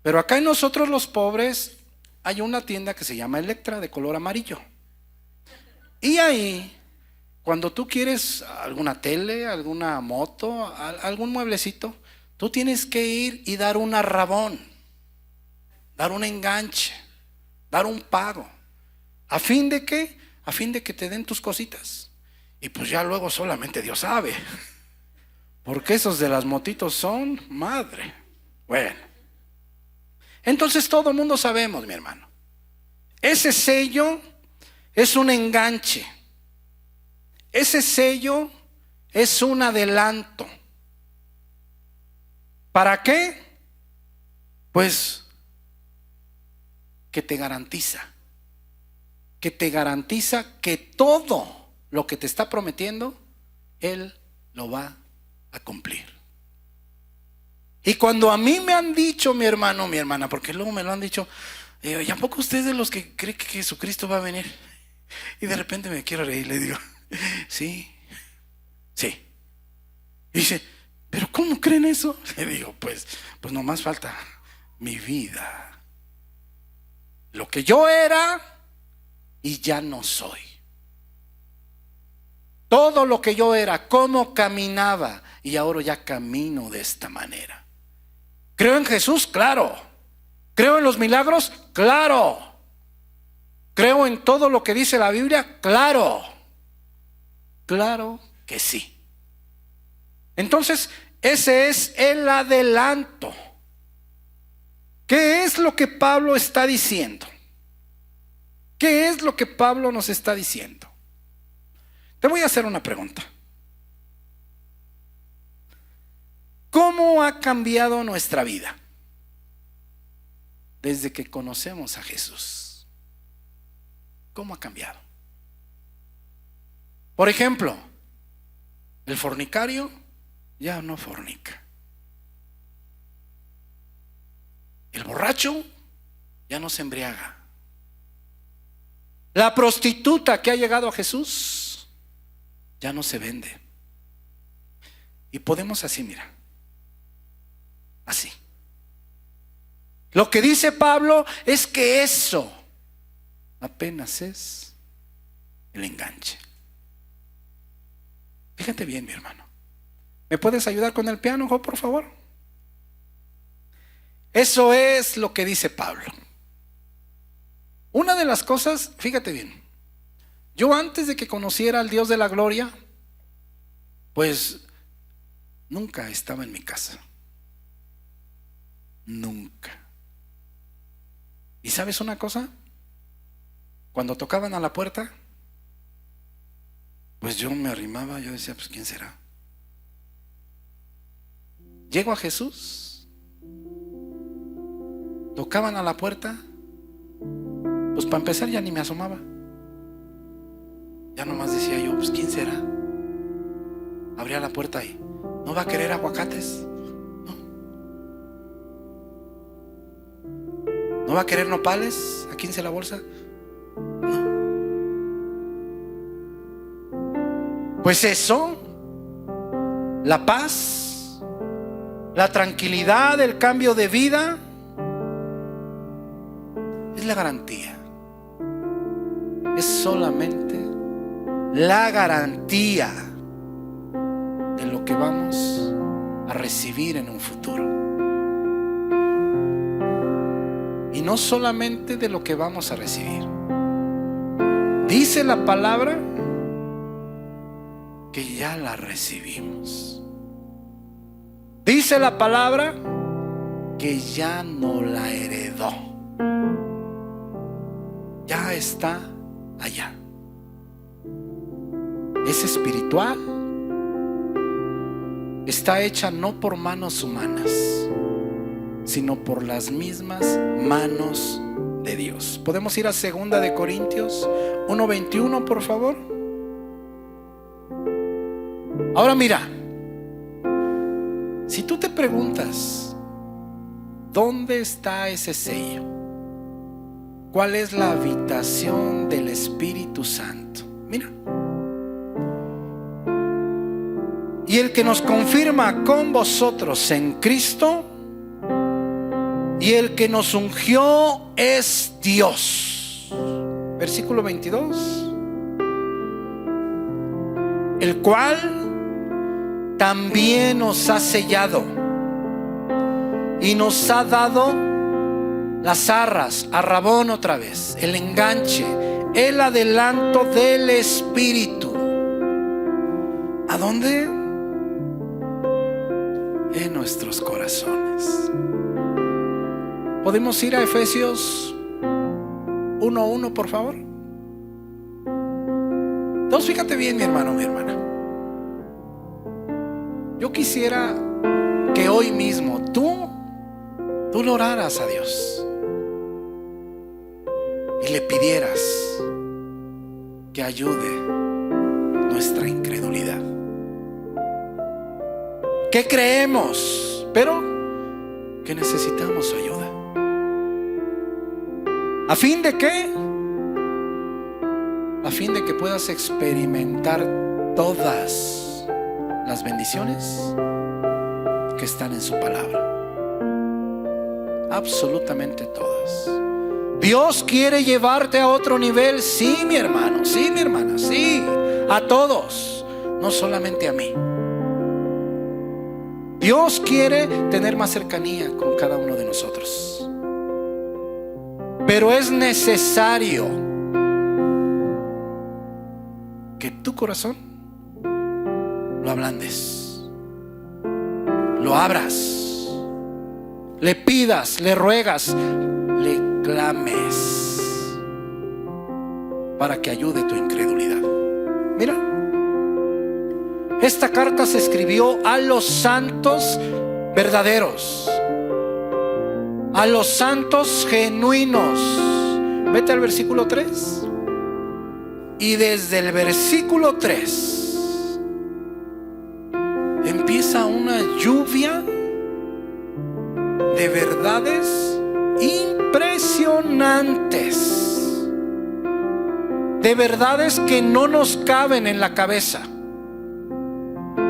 Pero acá en nosotros los pobres hay una tienda que se llama Electra, de color amarillo. Y ahí, cuando tú quieres alguna tele, alguna moto, algún mueblecito, tú tienes que ir y dar un arrabón, dar un enganche, dar un pago. ¿A fin de qué? A fin de que te den tus cositas. Y pues ya luego solamente Dios sabe. Porque esos de las motitos son madre. Bueno. Entonces todo el mundo sabemos, mi hermano. Ese sello es un enganche. Ese sello es un adelanto. ¿Para qué? Pues que te garantiza. Que te garantiza que todo lo que te está prometiendo, Él lo va a cumplir. Y cuando a mí me han dicho, mi hermano, mi hermana, porque luego me lo han dicho, ¿y a poco usted es de los que cree que Jesucristo va a venir? Y de repente me quiero reír, le digo, sí. Y dice, ¿pero cómo creen eso? Le digo, pues nomás falta mi vida. Lo que yo era y ya no soy. Todo lo que yo era, cómo caminaba, y ahora ya camino de esta manera. ¿Creo en Jesús? Claro. ¿Creo en los milagros? Claro. ¿Creo en todo lo que dice la Biblia? Claro. Claro que sí. Entonces, ese es el adelanto. ¿Qué es lo que Pablo está diciendo? ¿Qué es lo que Pablo nos está diciendo? Te voy a hacer una pregunta. ¿Cómo ha cambiado nuestra vida desde que conocemos a Jesús? ¿Cómo ha cambiado? Por ejemplo, el fornicario ya no fornica. El borracho ya no se embriaga. La prostituta que ha llegado a Jesús ya no se vende. Y podemos así, mira. Así. Lo que dice Pablo es que eso apenas es el enganche. Fíjate bien, mi hermano. ¿Me puedes ayudar con el piano, Job, por favor? Eso es lo que dice Pablo. Una de las cosas, fíjate bien, yo antes de que conociera al Dios de la gloria, pues nunca estaba en mi casa. Nunca. ¿Y sabes una cosa? Cuando tocaban a la puerta, pues yo me arrimaba, yo decía, pues ¿quién será? Llego a Jesús, tocaban a la puerta, pues para empezar ya ni me asomaba. Ya nomás decía yo, pues ¿quién será? Abría la puerta y, ¿no va a querer aguacates? ¿No va a querer nopales a 15 la bolsa? No. Pues eso, la paz, la tranquilidad, el cambio de vida, es la garantía. Es solamente la garantía de lo que vamos a recibir en un futuro. Y no solamente de lo que vamos a recibir. Dice la palabra que ya la recibimos. Dice la palabra que ya no la heredó. Ya está allá. Es espiritual. Está hecha no por manos humanas, sino por las mismas manos de Dios. Podemos ir a 2 de Corintios 1:21, por favor. Ahora mira, si tú te preguntas ¿dónde está ese sello? ¿Cuál es la habitación del Espíritu Santo? Mira. y el que nos confirma con vosotros en Cristo, y el que nos ungió es Dios. Versículo 22. El cual también nos ha sellado y nos ha dado las arras, arrabón otra vez, el enganche, el adelanto del Espíritu. ¿A dónde? En nuestros corazones. ¿Podemos ir a Efesios 1:1, por favor? Entonces fíjate bien, mi hermano, mi hermana. Yo quisiera que hoy mismo tú le oraras a Dios y le pidieras que ayude nuestra incredulidad. Que creemos, pero que necesitamos su ayuda. ¿A fin de qué? A fin de que puedas experimentar todas las bendiciones que están en su palabra. Absolutamente todas. Dios quiere llevarte a otro nivel. Sí, mi hermano, sí, mi hermana, sí. A todos, no solamente a mí. Dios quiere tener más cercanía con cada uno de nosotros. Pero es necesario que tu corazón lo ablandes, lo abras, le pidas, le ruegas, le clames para que ayude tu incredulidad. Mira, esta carta se escribió a los santos verdaderos, a los santos genuinos. Vete al versículo 3. Y desde el versículo 3 empieza una lluvia de verdades impresionantes, de verdades que no nos caben en la cabeza.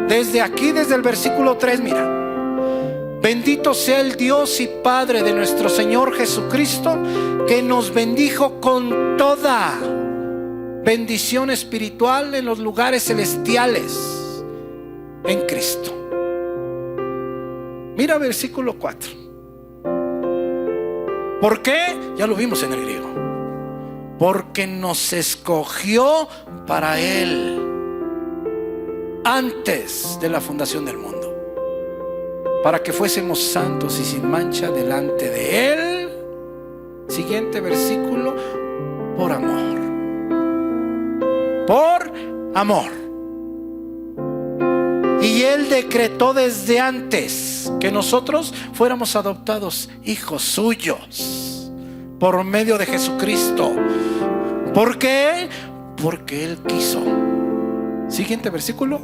Desde aquí, desde el versículo 3, mira: bendito sea el Dios y Padre de nuestro Señor Jesucristo, que nos bendijo con toda bendición espiritual en los lugares celestiales en Cristo. Mira versículo 4. ¿Por qué? Ya lo vimos en el griego. Porque nos escogió para Él antes de la fundación del mundo, para que fuésemos santos y sin mancha delante de Él. Siguiente versículo: por amor. Por amor. Y Él decretó desde antes que nosotros fuéramos adoptados hijos suyos por medio de Jesucristo. ¿Por qué? Porque Él quiso. Siguiente versículo: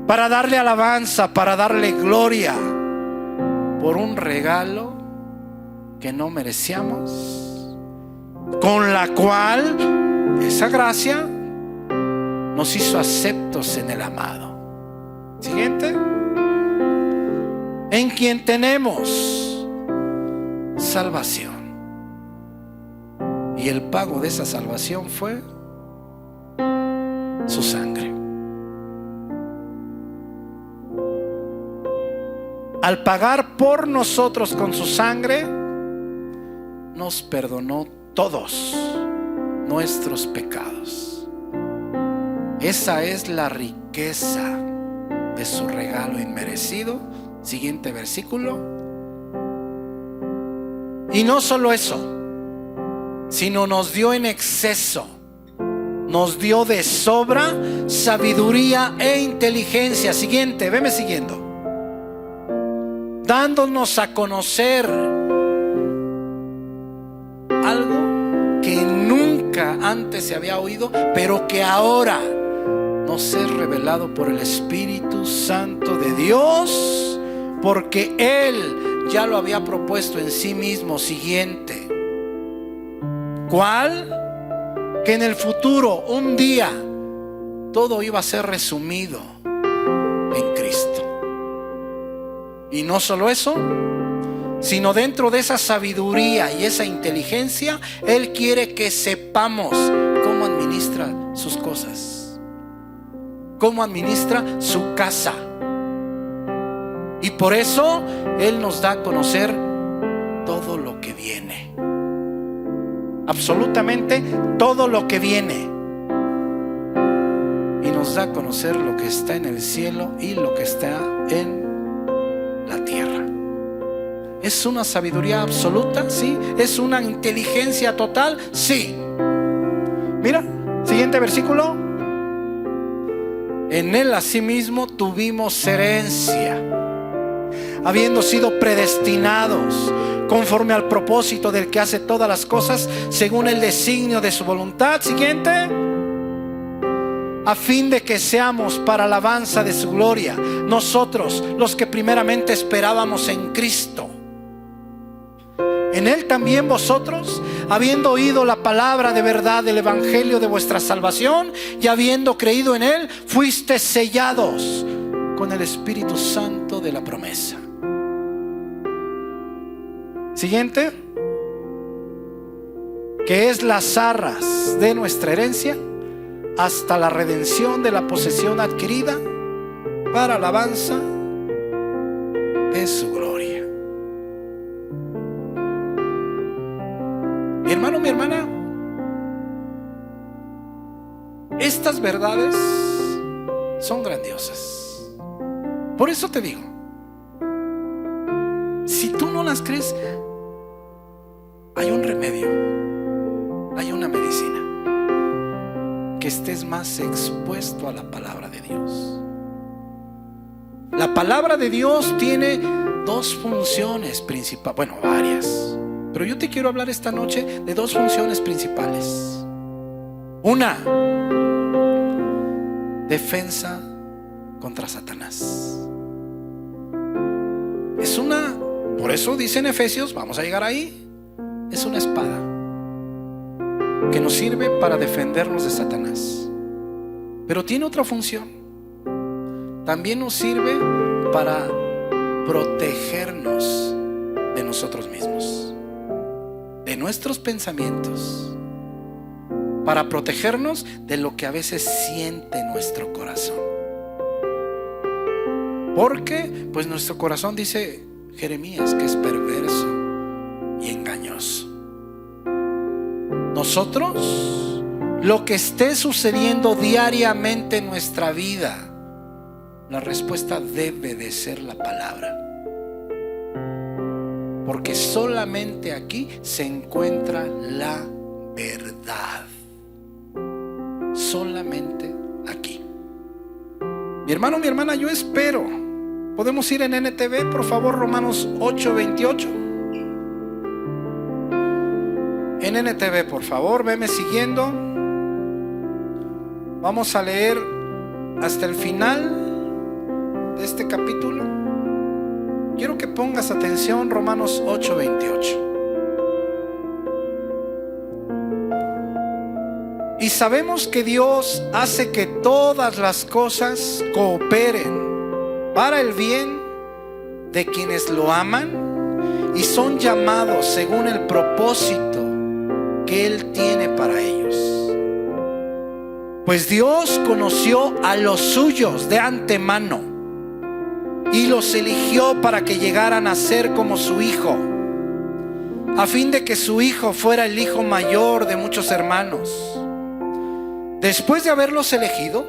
para darle alabanza, para darle gloria, por un regalo que no merecíamos, con la cual esa gracia nos hizo aceptos en el amado. Siguiente: en quien tenemos salvación. Y el pago de esa salvación fue su sangre. Al pagar por nosotros con su sangre, nos perdonó todos nuestros pecados. Esa es la riqueza de su regalo inmerecido. Siguiente versículo. Y no solo eso, sino nos dio en exceso, nos dio de sobra sabiduría e inteligencia. Siguiente, veme siguiendo. Dándonos a conocer algo que nunca antes se había oído, pero que ahora nos es revelado por el Espíritu Santo de Dios, porque Él ya lo había propuesto en sí mismo. Siguiente. ¿Cuál? Que en el futuro, un día, todo iba a ser resumido en Cristo. Y no solo eso, sino dentro de esa sabiduría y esa inteligencia, Él quiere que sepamos cómo administra sus cosas, cómo administra su casa. Y por eso Él nos da a conocer todo lo que viene, absolutamente todo lo que viene, y nos da a conocer lo que está en el cielo y lo que está en la tierra. ¿Es una sabiduría absoluta? Sí. ¿Es una inteligencia total? Sí. Mira, siguiente versículo. En Él asimismo tuvimos herencia, habiendo sido predestinados conforme al propósito del que hace todas las cosas según el designio de su voluntad. Siguiente. A fin de que seamos para alabanza de su gloria, nosotros los que primeramente esperábamos en Cristo. En Él también vosotros, habiendo oído la palabra de verdad del evangelio de vuestra salvación, y habiendo creído en Él, fuisteis sellados con el Espíritu Santo de la promesa. Siguiente. Que es las arras de nuestra herencia, hasta la redención de la posesión adquirida para alabanza de su gloria. Mi hermano, mi hermana, estas verdades son grandiosas. Por eso te digo, si tú no las crees, hay un remedio, hay una medicina: que estés más expuesto a la palabra de Dios. La palabra de Dios tiene dos funciones principales, bueno, varias, pero yo te quiero hablar esta noche de dos funciones principales. Una, defensa contra Satanás. Es una, por eso dice en Efesios, vamos a llegar ahí, es una espada que nos sirve para defendernos de Satanás. Pero tiene otra función. También nos sirve para protegernos de nosotros mismos, de nuestros pensamientos, para protegernos de lo que a veces siente nuestro corazón. Porque pues nuestro corazón, dice Jeremías, que es perverso y engañoso. Nosotros, lo que esté sucediendo diariamente en nuestra vida, la respuesta debe de ser la palabra. Porque solamente aquí se encuentra la verdad. Solamente aquí. Mi hermano, mi hermana, yo espero. Podemos ir en NTV, por favor, Romanos 8:28. En NTV, por favor, veme siguiendo. Vamos a leer hasta el final de este capítulo. Quiero que pongas atención, Romanos 8:28. Y sabemos que Dios hace que todas las cosas cooperen para el bien de quienes lo aman y son llamados según el propósito que Él tiene para ellos. Pues Dios conoció a los suyos de antemano y los eligió para que llegaran a ser como su Hijo, a fin de que su Hijo fuera el hijo mayor de muchos hermanos. Después de haberlos elegido,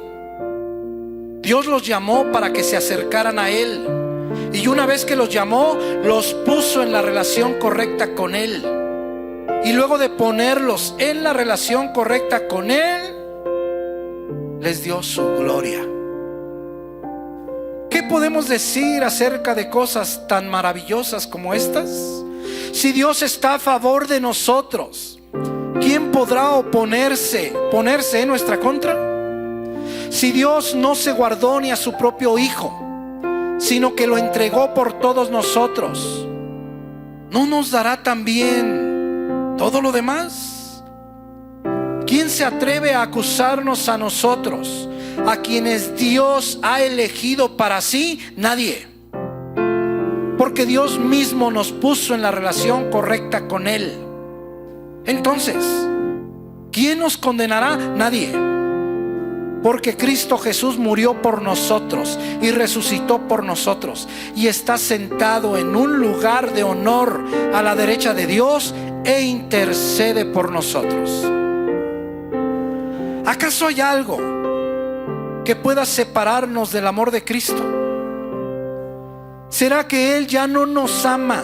Dios los llamó para que se acercaran a Él. Y una vez que los llamó, los puso en la relación correcta con Él. Y luego de ponerlos en la relación correcta con Él, les dio su gloria. ¿Qué podemos decir acerca de cosas tan maravillosas como estas? Si Dios está a favor de nosotros, ¿quién podrá ponerse en nuestra contra? Si Dios no se guardó ni a su propio Hijo, sino que lo entregó por todos nosotros, ¿no nos dará también todo lo demás? ¿Quién se atreve a acusarnos a nosotros, a quienes Dios ha elegido para sí? Nadie. Porque Dios mismo nos puso en la relación correcta con Él. Entonces, ¿quién nos condenará? Nadie. Porque Cristo Jesús murió por nosotros y resucitó por nosotros y está sentado en un lugar de honor a la derecha de Dios e intercede por nosotros. ¿Acaso hay algo que pueda separarnos del amor de Cristo? ¿Será que Él ya no nos ama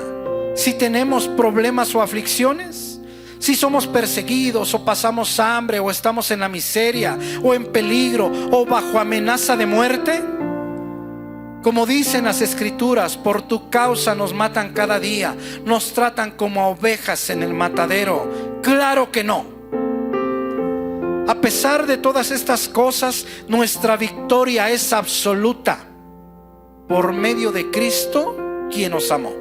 si tenemos problemas o aflicciones? Si somos perseguidos o pasamos hambre o estamos en la miseria o en peligro o bajo amenaza de muerte. Como dicen las escrituras, por tu causa nos matan cada día, nos tratan como a ovejas en el matadero. Claro que no. A pesar de todas estas cosas, nuestra victoria es absoluta por medio de Cristo, quien nos amó.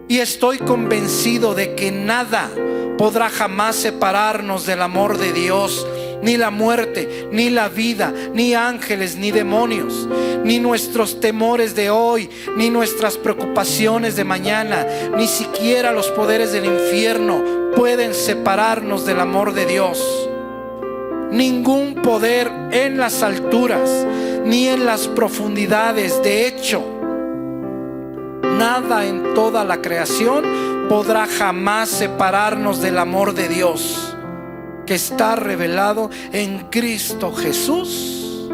Y estoy convencido de que nada podrá jamás separarnos del amor de Dios. Ni la muerte, ni la vida, ni ángeles, ni demonios, ni nuestros temores de hoy, ni nuestras preocupaciones de mañana, ni siquiera los poderes del infierno pueden separarnos del amor de Dios. Ningún poder en las alturas, ni en las profundidades. De hecho, nada en toda la creación podrá jamás separarnos del amor de Dios, que está revelado en Cristo Jesús,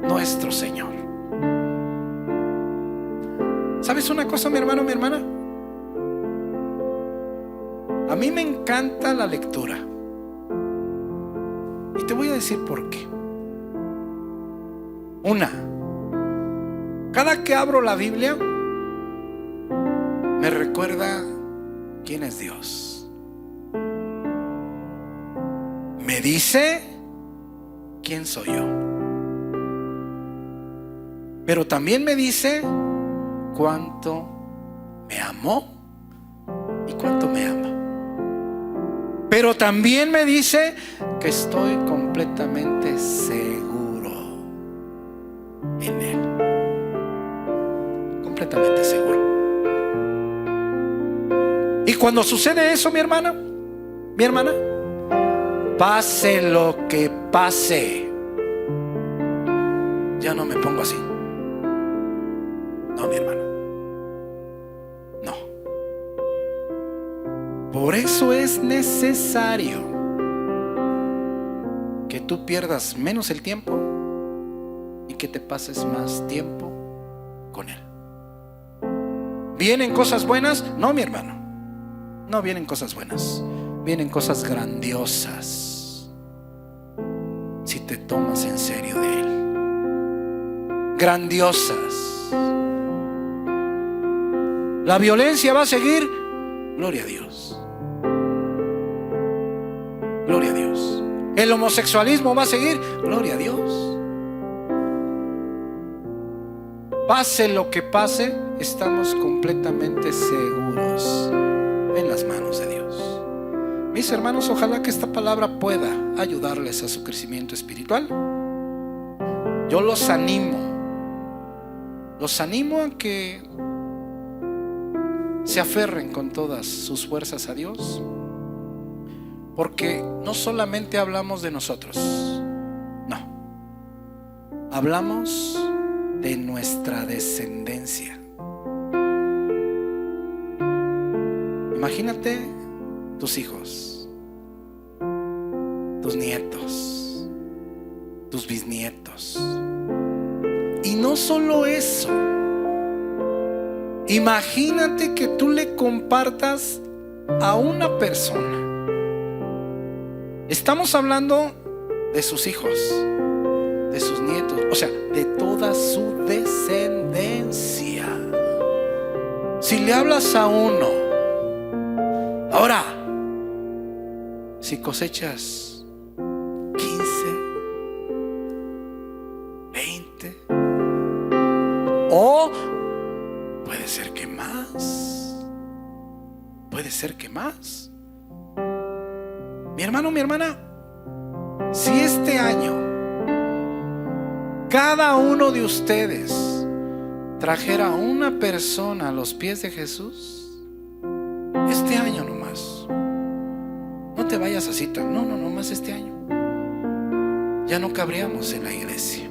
nuestro Señor. ¿Sabes una cosa, mi hermano, mi hermana? A mí me encanta la lectura. Y te voy a decir por qué. Cada que abro la Biblia, me recuerda quién es Dios. Me dice quién soy yo. Pero también me dice cuánto me amó y cuánto me ama. Pero también me dice que estoy completamente seguro en Él. Completamente seguro. Y cuando sucede eso, mi hermana, pase lo que pase, ya no me pongo así. No, mi hermano, no. Por eso es necesario que tú pierdas menos el tiempo y que te pases más tiempo con Él. ¿Vienen cosas buenas? No, mi hermano, no vienen cosas buenas. Vienen cosas grandiosas si te tomas en serio de Él. Grandiosas. La violencia va a seguir. Gloria a Dios. Gloria a Dios. El homosexualismo va a seguir. Gloria a Dios. Pase lo que pase, estamos completamente seguros en las manos de Dios. Mis hermanos, ojalá que esta palabra pueda ayudarles a su crecimiento espiritual. Yo los animo a que se aferren con todas sus fuerzas a Dios, porque no solamente hablamos de nosotros, no, hablamos de nuestra descendencia. Imagínate tus hijos, tus nietos, tus bisnietos. Y no solo eso, imagínate que tú le compartas a una persona. Estamos hablando de sus hijos, de sus nietos, o sea, de toda su descendencia. Si le hablas a uno, ahora, si cosechas 15, 20, o puede ser que más. Mi hermano, mi hermana, si este año cada uno de ustedes trajera a una persona a los pies de Jesús, este año nomás, no te vayas así, no, nomás este año, ya no cabríamos en la iglesia.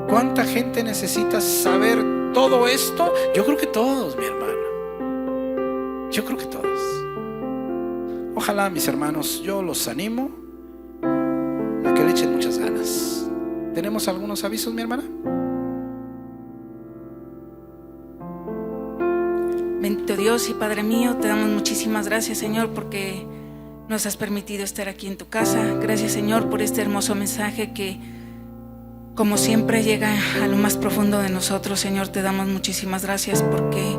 ¿Cuánta gente necesita saber todo esto? Yo creo que todos, mi hermano. Yo creo que todos. Ojalá, mis hermanos, yo los animo a que le echen muchas ganas. ¿Tenemos algunos avisos, mi hermana? Bendito Dios y Padre mío, te damos muchísimas gracias, Señor, porque nos has permitido estar aquí en tu casa. Gracias, Señor, por este hermoso mensaje que, como siempre, llega a lo más profundo de nosotros. Señor, te damos muchísimas gracias porque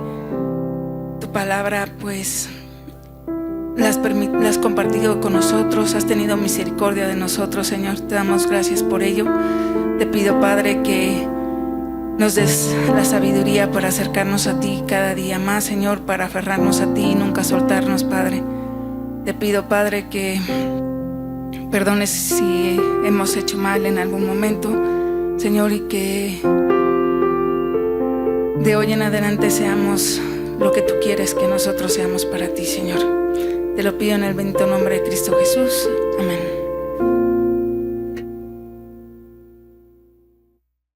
tu palabra, pues, la has compartido con nosotros, has tenido misericordia de nosotros, Señor. Te damos gracias por ello. Te pido, Padre, que nos des la sabiduría para acercarnos a ti cada día más, Señor, para aferrarnos a ti y nunca soltarnos, Padre. Te pido, Padre, que perdones si hemos hecho mal en algún momento, Señor, y que de hoy en adelante seamos lo que tú quieres que nosotros seamos para ti, Señor. Te lo pido en el bendito nombre de Cristo Jesús. Amén.